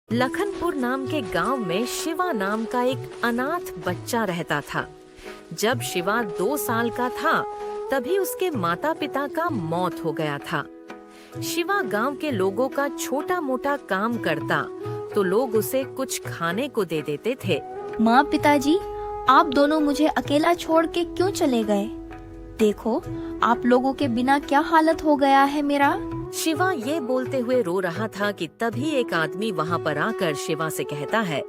लखनपुर नाम के गांव में शिवा नाम का एक अनाथ बच्चा रहता था। जब शिवा 2 साल का था तभी उसके माता पिता का मौत हो गया था। शिवा गांव के लोगों का छोटा मोटा काम करता तो लोग उसे कुछ खाने को दे देते थे। माँ, पिताजी, आप दोनों मुझे अकेला छोड़ के क्यों चले गए? देखो, आप लोगों के बिना क्या हालत हो गया है मेरा। शिवा ये बोलते हुए रो रहा था कि तभी एक आदमी वहाँ पर आकर शिवा से कहता है,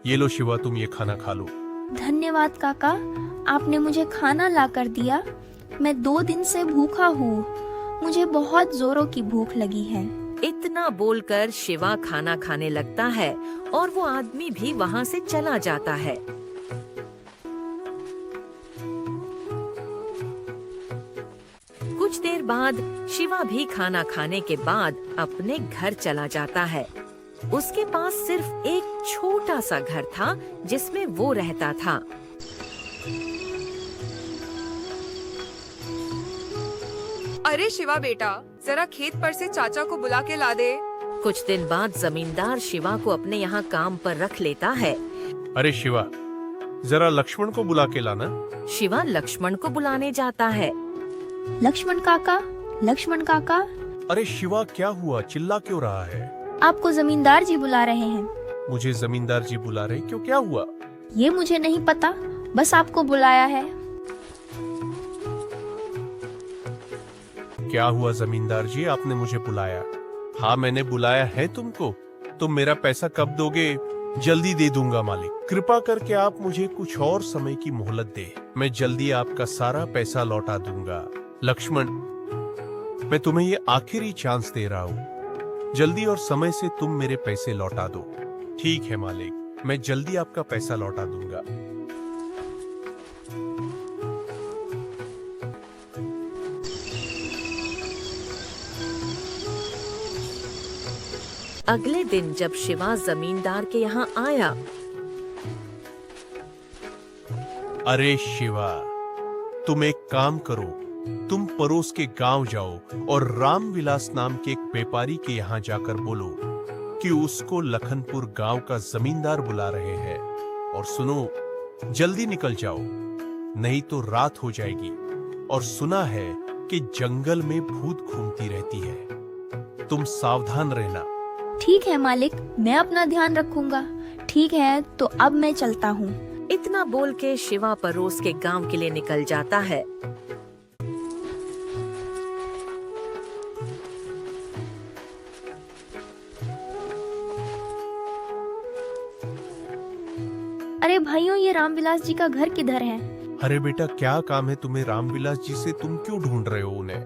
ये लो शिवा, तुम ये खाना खा लो। धन्यवाद काका, आपने मुझे खाना ला कर दिया। मैं 2 दिन से भूखा हूँ। मुझे बहुत जोरों की भूख लगी है। इतना बोलकर शिवा खाना खाने लगता है और वो आदमी भी वहाँ से चला जाता है। कुछ देर बाद शिवा भी खाना खाने के बाद अपने घर चला जाता है। उसके पास सिर्फ एक छोटा सा घर था जिसमें वो रहता था। अरे शिवा बेटा, जरा खेत पर से चाचा को बुला के ला दे। कुछ दिन बाद जमींदार शिवा को अपने यहाँ काम पर रख लेता है। अरे शिवा, जरा लक्ष्मण को बुला के लाना। शिवा लक्ष्मण को बुलाने जाता है। लक्ष्मण काका, लक्ष्मण काका, अरे शिवा, क्या हुआ? चिल्ला क्यों रहा है? आपको जमींदार जी बुला रहे हैं। मुझे जमींदार जी बुला रहे? क्यों, क्या हुआ? ये मुझे नहीं पता, बस आपको बुलाया है। क्या हुआ जमींदार जी, आपने मुझे बुलाया? हाँ, मैंने बुलाया है तुमको। तुम मेरा पैसा कब दोगे? जल्दी दे दूंगा मालिक। कृपा करके आप मुझे कुछ और समय की मोहलत दे। मैं जल्दी आपका सारा पैसा लौटा दूंगा। लक्ष्मण, मैं तुम्हें ये आखिरी चांस दे रहा हूँ। जल्दी और समय से तुम मेरे पैसे लौटा दो। ठीक है मालिक, मैं जल्दी आपका पैसा लौटा दूंगा। अगले दिन जब शिवा जमींदार के यहाँ आया, अरे शिवा, तुम एक काम करो, तुम पड़ोस के गांव जाओ और रामविलास नाम के एक व्यापारी के यहाँ जाकर बोलो कि उसको लखनपुर गांव का जमींदार बुला रहे हैं। और सुनो, जल्दी निकल जाओ, नहीं तो रात हो जाएगी। और सुना है कि जंगल में भूत घूमती रहती है। तुम सावधान रहना। ठीक है मालिक, मैं अपना ध्यान रखूंगा। ठीक है, तो अब मैं चलता हूँ। इतना बोल के शिवा पड़ोस के गांव के लिए निकल जाता है। अरे भाइयों, ये रामविलास जी का घर किधर है? अरे बेटा, क्या काम है तुम्हें रामविलास जी से? तुम क्यों ढूंढ रहे हो उन्हें?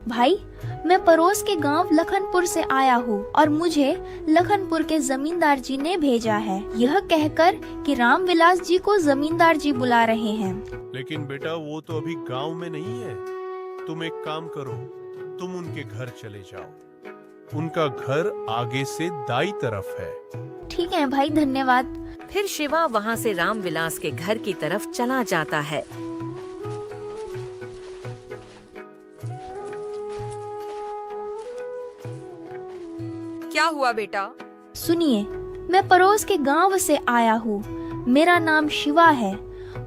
भाई, मैं पड़ोस के गांव लखनपुर से आया हूँ और मुझे लखनपुर के जमींदार जी ने भेजा है, यह कहकर कि रामविलास जी को जमींदार जी बुला रहे हैं। लेकिन बेटा, वो तो अभी गांव में नहीं है। तुम एक काम करो, तुम उनके घर चले जाओ। उनका घर आगे से दाई तरफ है। ठीक है भाई, धन्यवाद। फिर शिवा वहाँ से रामविलास के घर की तरफ चला जाता है। क्या हुआ बेटा? सुनिए, मैं पड़ोस के गांव से आया हूँ। मेरा नाम शिवा है।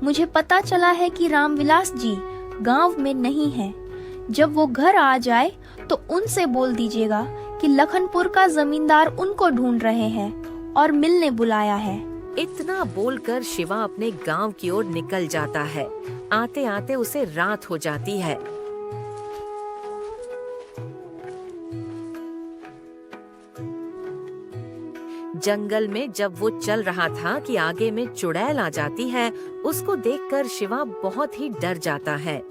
मुझे पता चला है कि रामविलास जी गांव में नहीं है। जब वो घर आ जाए तो उनसे बोल दीजिएगा कि लखनपुर का जमींदार उनको ढूंढ रहे हैं और मिलने बुलाया है। इतना बोलकर शिवा अपने गांव की ओर निकल जाता है। आते आते उसे रात हो जाती है। जंगल में जब वो चल रहा था कि आगे में चुड़ैल आ जाती है, उसको देखकर शिवा बहुत ही डर जाता है।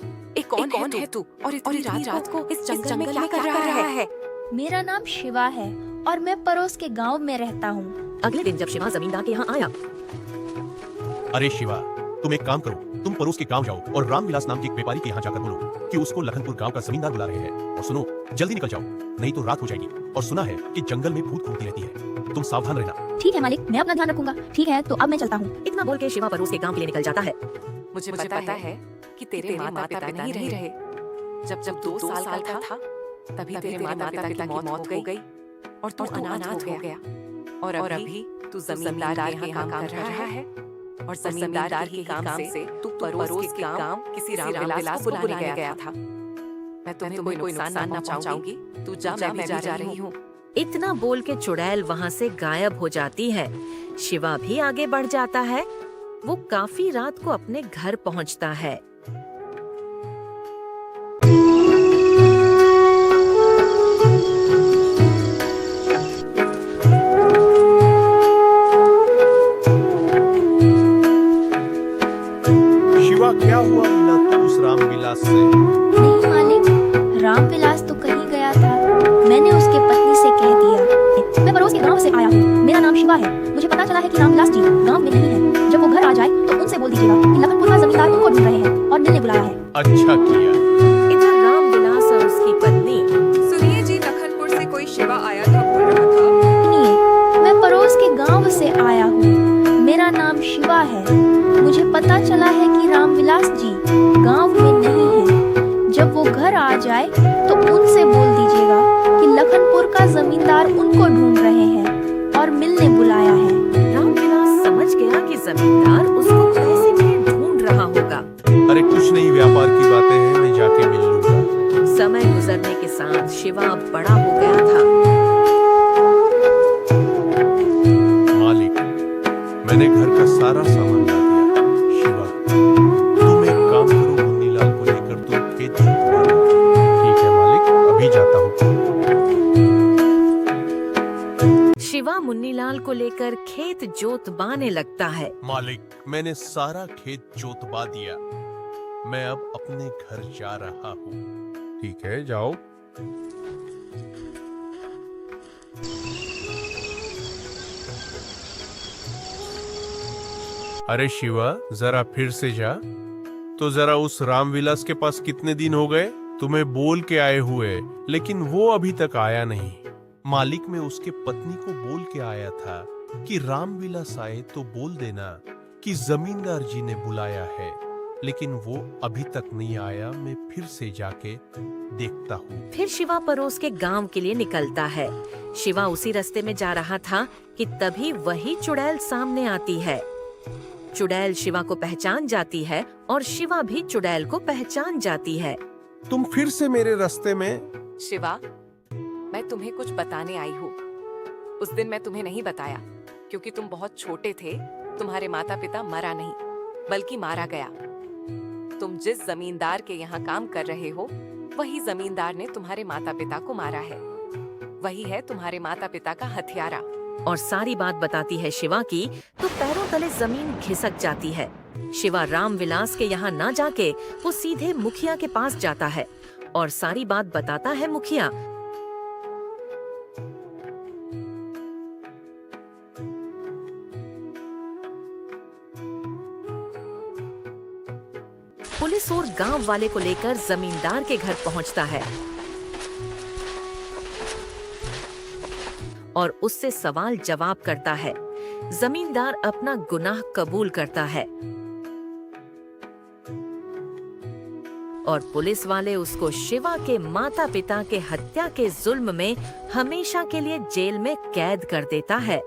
कौन है तू? और इतनी रात को इस जंगल में क्या कर रहा है? मेरा नाम शिवा है और मैं पड़ोस के गांव में रहता हूँ। अगले दिन जब शिवा जमींदार के यहाँ आया, अरे शिवा, तुम एक काम करो, तुम पड़ोस के गांव जाओ और रामविलास नाम के एक व्यापारी के यहाँ जाकर बोलो कि उसको लखनपुर गांव का जमींदार बुला रहे हैं। और सुनो, जल्दी निकल जाओ, नहीं तो रात हो जाएगी। और सुना है कि जंगल में भूत घूमती रहती है। तुम सावधान रहना। ठीक है मालिक, मैं अपना ध्यान रखूंगा। ठीक है, तो अब मैं चलता हूँ। इतना बोल के शिवा पड़ोस के गांव के लिए निकल जाता है। मुझे पता है कि तेरे माता पिता नहीं रहे। जब जब 2 साल का था तभी तेरे माता पिता की मौत हो गई और तू अनाथ हो गया। और अभी तू जमींदार के यहाँ काम कर रहा है और जमींदार के काम से तू पड़ोस के गांव किसी रामविलास को बुलाने गया था। मैं तुम्हें कोई नुकसान ना पहुंचाऊंगी, तू जा, मैं भी जा रही हूँ। इतना बोल के चुड़ैल वहाँ से गायब हो जाती है। शिवा भी आगे बढ़ जाता है। वो काफी रात को अपने घर पहुँचता है। शिवा, क्या हुआ मिला तू उस रामविलास से? नहीं मालिक, रामविलास तो कहीं गया था। मैंने उसके पत्नी से कह दिया, मैं पड़ोस के गांव से आया हूँ, मेरा नाम शिवा है। मुझे पता चला है कि रामविलास जी गांव में नहीं है। जब वो घर आ जाए तो उनसे बोल दीजिएगा कि लखनपुर का जमींदार उनको ढूंढ रहे हैं और मिलने बुलाया है। अच्छा किया। इधर रामविलास और उसकी पत्नी। सुनिए जी, लखनपुर से कोई शिवा आया था, बोल रहा था। सुनिए, मैं पड़ोस के गांव से आया हूँ, मेरा नाम शिवा है। मुझे पता चला है कि रामविलास जी गांव में नहीं है। जब वो घर आ जाए तो उनसे बोल दीजिएगा कि लखनपुर का जमींदार उनको ढूंढ रहे हैं और मिलने बुलाया है। रामविलास समझ गया कि जमींदार उसको पैसे के लिए ढूंढ रहा होगा। अरे कुछ नहीं, व्यापार की बातें हैं, मैं जाके मिल लूंगा। समय गुजरने के साथ शिवा बड़ा हो गया था। मालिक, मैंने घर का सारा सामान ला दिया। शिवा, तुम एक काम करो, मुन्नीलाल को लेकर तुम खेत जोतवा लो। ठीक है मालिक, अभी जाता हूँ। शिवा मुन्नीलाल को लेकर खेत जोतवाने लगता है। मालिक, मैंने सारा खेत जोतवा दिया। मैं अब अपने घर जा रहा हूँ। ठीक है, जाओ। अरे शिवा, जरा फिर से जा। तो जरा उस रामविलास के पास कितने दिन हो गए तुम्हें बोल के आए हुए, लेकिन वो अभी तक आया नहीं। मालिक, मैं उसके पत्नी को बोल के आया था कि रामविलास आए तो बोल देना कि जमींदार जी ने बुलाया है, लेकिन वो अभी तक नहीं आया। मैं फिर से जाके देखता हूँ। फिर शिवा पड़ोस के गांव के लिए निकलता है। शिवा उसी रास्ते में जा रहा था कि तभी वही चुड़ैल सामने आती है। चुड़ैल शिवा को पहचान जाती है और शिवा भी चुड़ैल को पहचान जाती है। तुम फिर से मेरे रास्ते में? शिवा, मैं तुम्हें कुछ बताने आई हूँ। उस दिन मैं तुम्हें नहीं बताया क्योंकि तुम बहुत छोटे थे। तुम्हारे माता पिता मरा नहीं बल्कि मारा गया। तुम जिस जमींदार के यहाँ काम कर रहे हो, वही जमींदार ने तुम्हारे माता पिता को मारा है। वही है तुम्हारे माता पिता का हथियारा। और सारी बात बताती है शिवा की, तो पैरों तले जमीन खिसक जाती है। शिवा रामविलास के यहाँ ना जाके वो सीधे मुखिया के पास जाता है और सारी बात बताता है मुखिया। पुलिस और गांव वाले को लेकर जमींदार के घर पहुंचता है और उससे सवाल जवाब करता है। जमींदार अपना गुनाह कबूल करता है और पुलिस वाले उसको शिवा के माता पिता के हत्या के जुल्म में हमेशा के लिए जेल में कैद कर देता है।